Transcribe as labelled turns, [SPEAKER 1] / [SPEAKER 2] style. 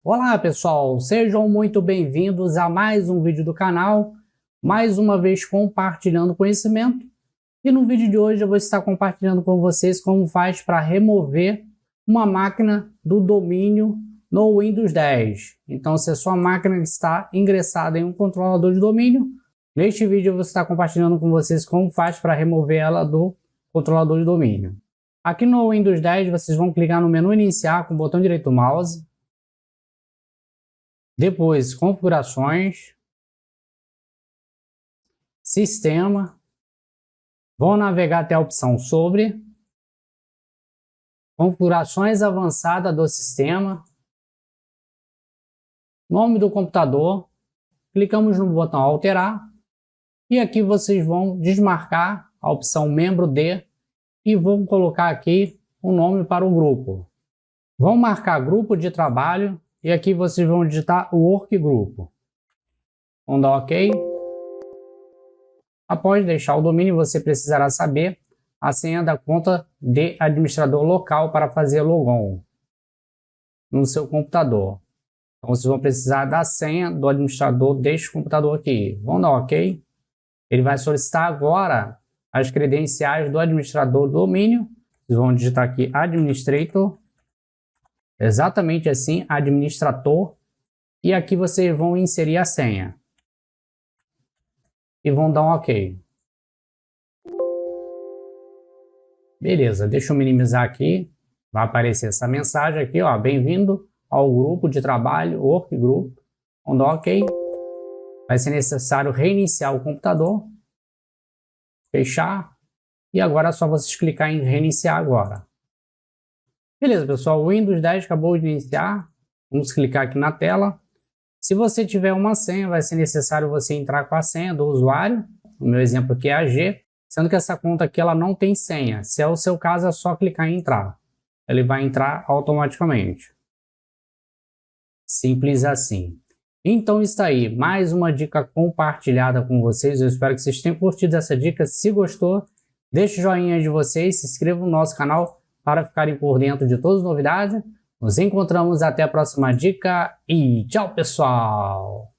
[SPEAKER 1] Olá pessoal, sejam muito bem-vindos a mais um vídeo do canal, mais uma vez compartilhando conhecimento. E no vídeo de hoje eu vou estar compartilhando com vocês como faz para remover uma máquina do domínio no Windows 10. Então, se a sua máquina está ingressada em um controlador de domínio, neste vídeo eu vou estar compartilhando com vocês como faz para remover ela do controlador de domínio. Aqui no Windows 10 vocês vão clicar no menu iniciar com o botão direito do mouse. Depois, configurações, sistema, vão navegar até a opção sobre, configurações avançadas do sistema, nome do computador, clicamos no botão alterar e aqui vocês vão desmarcar a opção membro de e vão colocar aqui o nome para o grupo. Vão marcar grupo de trabalho. E aqui vocês vão digitar o Workgroup. Vão dar OK. Após deixar o domínio, você precisará saber a senha da conta de administrador local para fazer logon no seu computador. Então vocês vão precisar da senha do administrador deste computador aqui. Vão dar OK. Ele vai solicitar agora as credenciais do administrador do domínio. Vocês vão digitar aqui administrator. Exatamente assim, administrador, e aqui vocês vão inserir a senha e vão dar um OK. Beleza, deixa eu minimizar aqui, vai aparecer essa mensagem aqui, ó, bem-vindo ao grupo de trabalho Workgroup, vão dar OK. Vai ser necessário reiniciar o computador, fechar, e agora é só vocês clicar em reiniciar agora. Beleza, pessoal, o Windows 10 acabou de iniciar. Vamos clicar aqui na tela. Se você tiver uma senha, vai ser necessário você entrar com a senha do usuário. O meu exemplo aqui é AG, sendo que essa conta aqui ela não tem senha. Se é o seu caso, é só clicar em entrar. Ele vai entrar automaticamente. Simples assim. Então está aí, mais uma dica compartilhada com vocês. Eu espero que vocês tenham curtido essa dica. Se gostou, deixe o joinha de vocês, se inscreva no nosso canal para ficarem por dentro de todas as novidades. Nos encontramos até a próxima dica e tchau, pessoal!